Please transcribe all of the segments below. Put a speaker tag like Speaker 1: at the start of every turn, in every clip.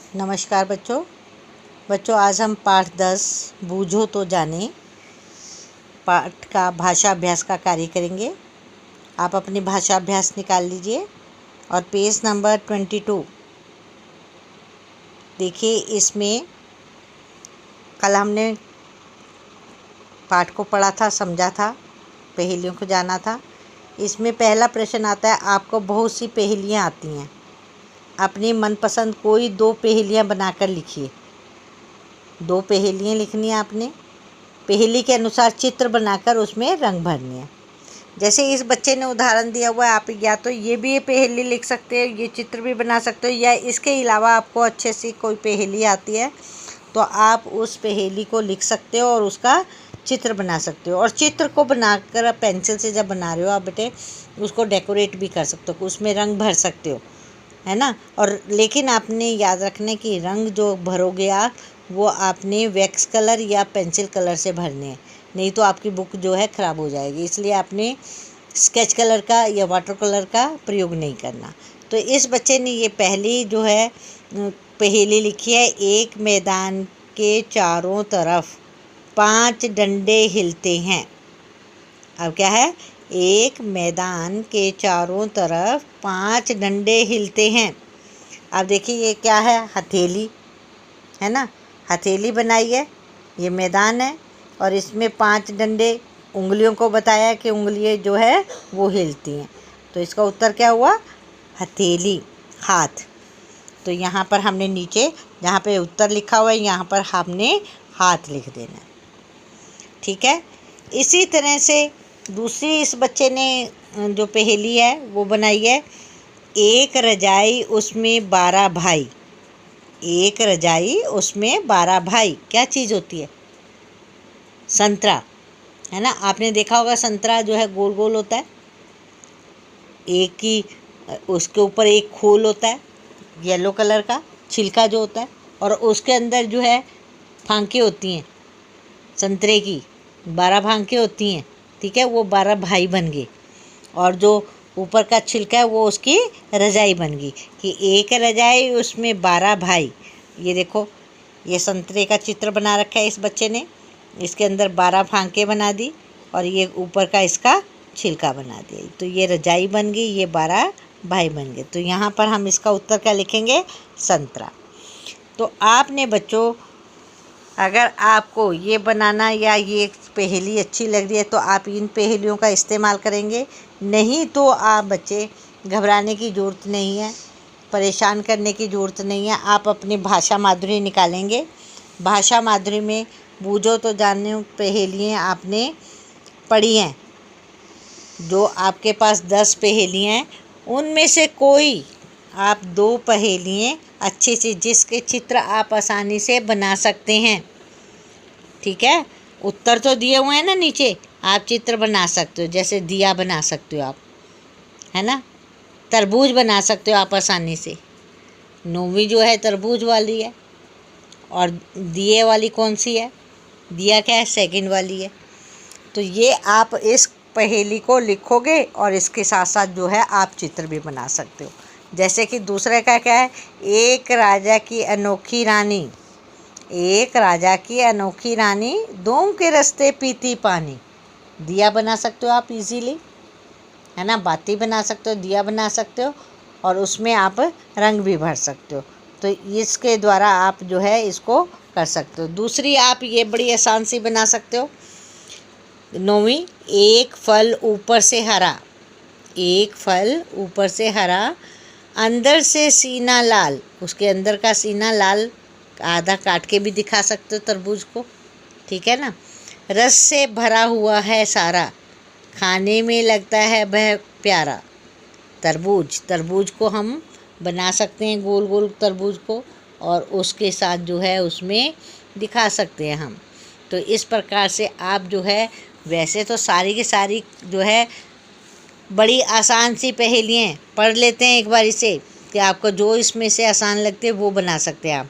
Speaker 1: नमस्कार बच्चों आज हम पाठ 10 बूझो तो जाने पाठ का भाषा अभ्यास का कार्य करेंगे। आप अपनी भाषा अभ्यास निकाल लीजिए और पेज नंबर 22 देखिए। इसमें कल हमने पाठ को पढ़ा था, समझा था, पहेलियों को जाना था। इसमें पहला प्रश्न आता है, आपको बहुत सी पहेलियाँ आती हैं, अपनी मनपसंद कोई 2 पहेलियाँ बनाकर लिखिए। 2 पहेलियाँ लिखनी है आपने। पहेली के अनुसार चित्र बनाकर उसमें रंग भरने हैं। जैसे इस बच्चे ने उदाहरण दिया हुआ है, आप या तो ये भी पहेली लिख सकते हो, ये चित्र भी बना सकते हो, या इसके अलावा आपको अच्छे से कोई पहेली आती है तो आप उस पहेली को लिख सकते हो और उसका चित्र बना सकते हो। और चित्र को बनाकर पेंसिल से जब बना रहे हो आप बेटे, उसको डेकोरेट भी कर सकते हो, उसमें रंग भर सकते हो, है ना। और लेकिन आपने याद रखने कि रंग जो भरोगे आप, वो आपने वैक्स कलर या पेंसिल कलर से भरने हैं, नहीं तो आपकी बुक जो है ख़राब हो जाएगी। इसलिए आपने स्केच कलर का या वाटर कलर का प्रयोग नहीं करना। तो इस बच्चे ने ये पहली जो है पहेली लिखी है, एक मैदान के चारों तरफ 5 डंडे हिलते हैं। अब क्या है, एक मैदान के चारों तरफ 5 डंडे हिलते हैं। अब देखिए ये क्या है, हथेली है ना, हथेली बनाई है, ये मैदान है और इसमें 5 डंडे, उंगलियों को बताया कि उंगलियां जो है वो हिलती हैं। तो इसका उत्तर क्या हुआ, हथेली, हाथ। तो यहाँ पर हमने नीचे जहाँ पे उत्तर लिखा हुआ है, यहाँ पर हमने हाथ लिख देना, ठीक है। इसी तरह से दूसरी इस बच्चे ने जो पहेली है वो बनाई है, एक रजाई उसमें 12 भाई। एक रजाई उसमें 12 भाई, क्या चीज़ होती है, संतरा, है ना। आपने देखा होगा संतरा जो है गोल गोल होता है, एक ही उसके ऊपर एक खोल होता है, येलो कलर का छिलका जो होता है, और उसके अंदर जो है फांके होती हैं, संतरे की 12 फांके होती हैं, ठीक है। वो 12 भाई बन गए और जो ऊपर का छिलका है वो उसकी रजाई बन गई कि एक रजाई उसमें 12 भाई। ये देखो, ये संतरे का चित्र बना रखा है इस बच्चे ने, इसके अंदर 12 फांके बना दी और ये ऊपर का इसका छिलका बना दिया, तो ये रजाई बन गई, ये 12 भाई बन गए। तो यहाँ पर हम इसका उत्तर क्या लिखेंगे, संतरा। तो आपने बच्चों, अगर आपको ये बनाना या ये पहेली अच्छी लग रही है तो आप इन पहेलियों का इस्तेमाल करेंगे, नहीं तो आप बच्चे घबराने की ज़रूरत नहीं है, परेशान करने की ज़रूरत नहीं है। आप अपनी भाषा माधुरी निकालेंगे। भाषा माधुरी में बूझो तो जाने पहेलियाँ आपने पढ़ी हैं, जो आपके पास 10 पहेलियाँ हैं, उनमें से कोई आप 2 पहेलियाँ अच्छे से, जिसके चित्र आप आसानी से बना सकते हैं, ठीक है। उत्तर तो दिए हुए हैं ना नीचे, आप चित्र बना सकते हो, जैसे दिया बना सकते हो आप, है ना। तरबूज बना सकते हो आप आसानी से, 9वीं जो है तरबूज वाली है, और दिए वाली कौन सी है, दिया क्या है, सेकंड वाली है। तो ये आप इस पहेली को लिखोगे और इसके साथ साथ जो है आप चित्र भी बना सकते हो। जैसे कि दूसरे का क्या है, एक राजा की अनोखी रानी, एक राजा की अनोखी रानी, दोम के रास्ते पीती पानी। दिया बना सकते हो आप इजीली, है ना, बाती बना सकते हो, दिया बना सकते हो, और उसमें आप रंग भी भर सकते हो। तो इसके द्वारा आप जो है इसको कर सकते हो। दूसरी आप ये बड़ी आसान सी बना सकते हो, 9वीं, एक फल ऊपर से हरा, एक फल ऊपर से हरा, अंदर से सीना लाल, उसके अंदर का सीना लाल, आधा काट के भी दिखा सकते हो तरबूज को, ठीक है ना। रस से भरा हुआ है सारा, खाने में लगता है वह प्यारा। तरबूज, तरबूज को हम बना सकते हैं गोल गोल तरबूज को, और उसके साथ जो है उसमें दिखा सकते हैं हम। तो इस प्रकार से आप जो है, वैसे तो सारी की सारी जो है बड़ी आसान सी पहेलियाँ पढ़ लेते हैं एक बार इसे, कि आपको जो इसमें से आसान लगते हैं वो बना सकते हैं आप।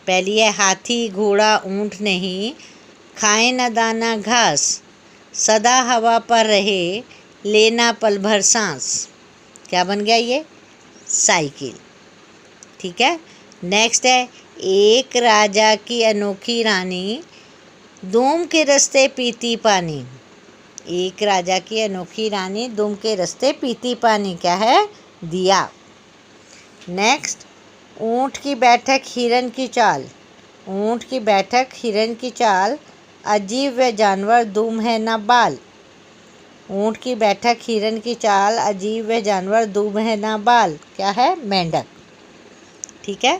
Speaker 1: पहली है, हाथी घोड़ा ऊँट नहीं, खाए न दाना घास, सदा हवा पर रहे, लेना पल भर सांस। क्या बन गया ये, साइकिल, ठीक है। नेक्स्ट है, एक राजा की अनोखी रानी दूम के रास्ते पीती पानी। एक राजा की अनोखी रानी दूम के रास्ते पीती पानी, क्या है? दिया। नेक्स्ट, ऊँट की बैठक हिरन की चाल। ऊँट की बैठक हिरन की चाल, अजीब व जानवर दूम है ना बाल। ऊँट की बैठक हिरन की चाल, अजीब व जानवर दूम है ना बाल, क्या है? मेंढक। ठीक है।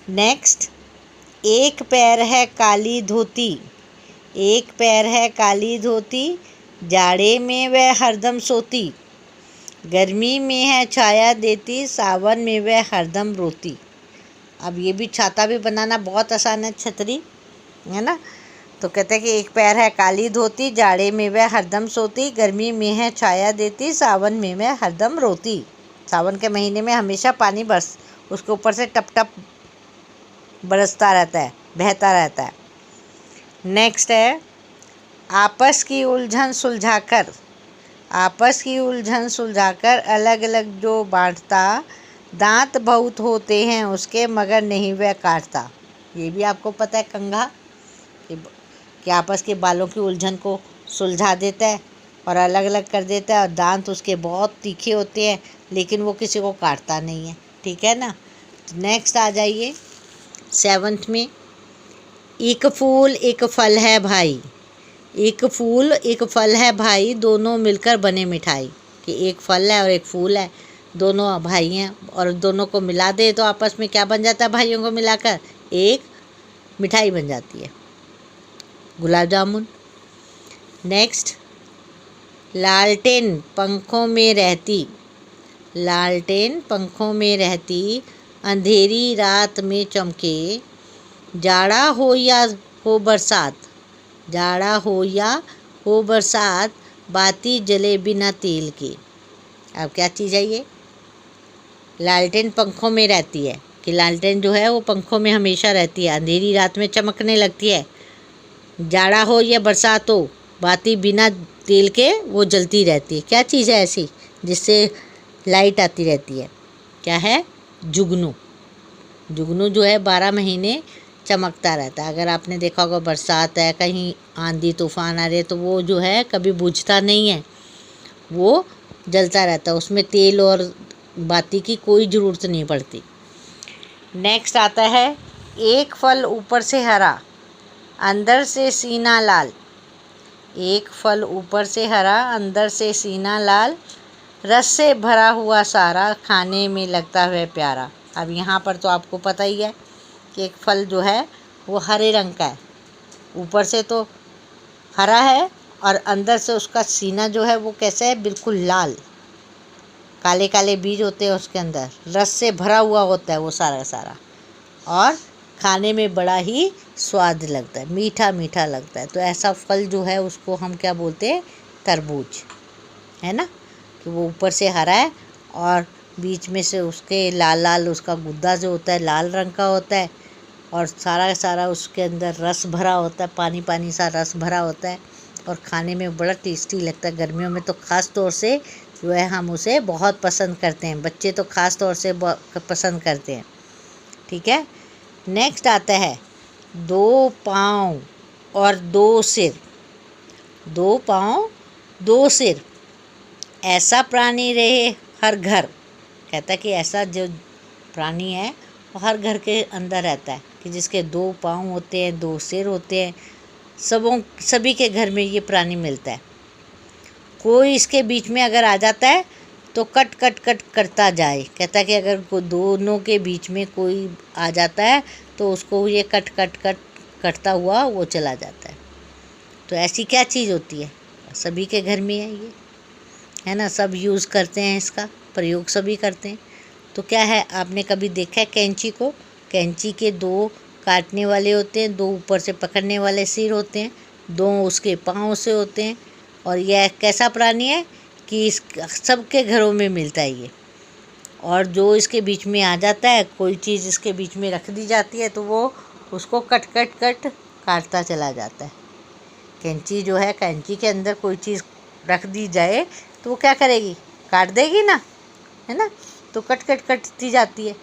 Speaker 1: नेक्स्ट, एक पैर है काली धोती। एक पैर है काली धोती, जाड़े में वह हरदम सोती। गर्मी में है छाया देती, सावन में वह हरदम रोती। अब ये भी छाता भी बनाना बहुत आसान है, छतरी, है ना। तो कहते हैं कि एक पैर है काली धोती, जाड़े में वह हरदम सोती, गर्मी में है छाया देती, सावन में वह हरदम रोती। सावन के महीने में हमेशा पानी बरस उसके ऊपर से टप टप बरसता रहता है, बहता रहता है। नेक्स्ट है, आपस की उलझन सुलझाकर। आपस की उलझन सुलझाकर अलग अलग जो बांटता, दांत बहुत होते हैं उसके मगर नहीं वह काटता। ये भी आपको पता है, कंघा कि आपस के बालों की उलझन को सुलझा देता है और अलग अलग कर देता है, और दांत उसके बहुत तीखे होते हैं लेकिन वो किसी को काटता नहीं है। ठीक है ना। नेक्स्ट आ जाइए 7th में, एक फूल एक फल है भाई। एक फूल एक फल है भाई, दोनों मिलकर बने मिठाई। कि एक फल है और एक फूल है, दोनों भाई हैं, और दोनों को मिला दे तो आपस में क्या बन जाता है? भाइयों को मिलाकर एक मिठाई बन जाती है, गुलाब जामुन। नेक्स्ट, लालटेन पंखों में रहती। लालटेन पंखों में रहती, अंधेरी रात में चमके, जाड़ा हो या हो बरसात। जाड़ा हो या हो बरसात, बाती जले बिना तेल के। अब क्या चीज़ है ये? लालटेन पंखों में रहती है, कि लालटेन जो है वो पंखों में हमेशा रहती है, अंधेरी रात में चमकने लगती है, जाड़ा हो या बरसात हो, बाती बिना तेल के वो जलती रहती है। क्या चीज़ है ऐसी जिससे लाइट आती रहती है? क्या है? जुगनू। जुगनू जो है 12 महीने चमकता रहता है। अगर आपने देखा होगा, बरसात है, कहीं आंधी तूफान आ रहे, तो वो जो है कभी बुझता नहीं है, वो जलता रहता है, उसमें तेल और बाती की कोई ज़रूरत नहीं पड़ती। नेक्स्ट आता है, एक फल ऊपर से हरा, अंदर से सीना लाल। एक फल ऊपर से हरा, अंदर से सीना लाल, रस से भरा हुआ सारा, खाने में लगता है प्यारा। अब यहाँ पर तो आपको पता ही है कि एक फल जो है वो हरे रंग का है, ऊपर से तो हरा है और अंदर से उसका सीना जो है वो कैसा है? बिल्कुल लाल, काले काले बीज होते हैं उसके अंदर, रस से भरा हुआ होता है वो सारा सारा, और खाने में बड़ा ही स्वाद लगता है, मीठा मीठा लगता है। तो ऐसा फल जो है उसको हम क्या बोलते हैं? तरबूज, है ना। कि वो ऊपर से हरा है और बीच में से उसके लाल लाल उसका गुद्दा जो होता है लाल रंग का होता है, और सारा सारा उसके अंदर रस भरा होता है, पानी पानी सा रस भरा होता है, और खाने में बड़ा टेस्टी लगता है। गर्मियों में तो ख़ास तौर से जो है हम उसे बहुत पसंद करते हैं, बच्चे तो ख़ास तौर से पसंद करते हैं। ठीक है। नेक्स्ट आता है, 2 पाँव और 2 सिर। 2 पाँव 2 सिर, ऐसा प्राणी रहे हर घर। कहता है कि ऐसा जो प्राणी है वो हर घर के अंदर रहता है, कि जिसके 2 पाँव होते हैं, 2 सिर होते हैं, सभी के घर में ये प्राणी मिलता है। कोई इसके बीच में अगर आ जाता है तो कट कट कट करता जाए। कहता है कि अगर दोनों के बीच में कोई आ जाता है तो उसको ये कट कट कट कटता हुआ वो चला जाता है। तो ऐसी क्या चीज़ होती है? सभी के घर में है ये, है ना, सब यूज़ करते हैं, इसका प्रयोग सभी करते हैं। तो क्या है, आपने कभी देखा है कैंची को? कैंची के 2 काटने वाले होते हैं, 2 ऊपर से पकड़ने वाले सिर होते हैं, 2 उसके पाँव से होते हैं, और यह कैसा प्राणी है कि इस सबके घरों में मिलता है ये। और जो इसके बीच में आ जाता है, कोई चीज़ इसके बीच में रख दी जाती है, तो वो उसको कट कट कट काटता चला जाता है। कैंची जो है, कैंची के अंदर कोई चीज़ रख दी जाए तो वो क्या करेगी? काट देगी ना, है ना। तो कट कट कटती जाती है।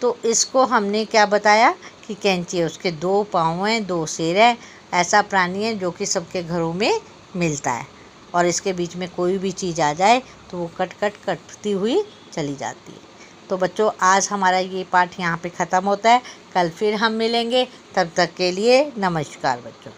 Speaker 1: तो इसको हमने क्या बताया कि कैंची है, उसके 2 पाँव हैं, 2 सिर हैं, ऐसा प्राणी है जो कि सबके घरों में मिलता है और इसके बीच में कोई भी चीज़ आ जाए तो वो कटती हुई चली जाती है। तो बच्चों, आज हमारा ये पाठ यहाँ पे ख़त्म होता है। कल फिर हम मिलेंगे, तब तक के लिए नमस्कार बच्चों।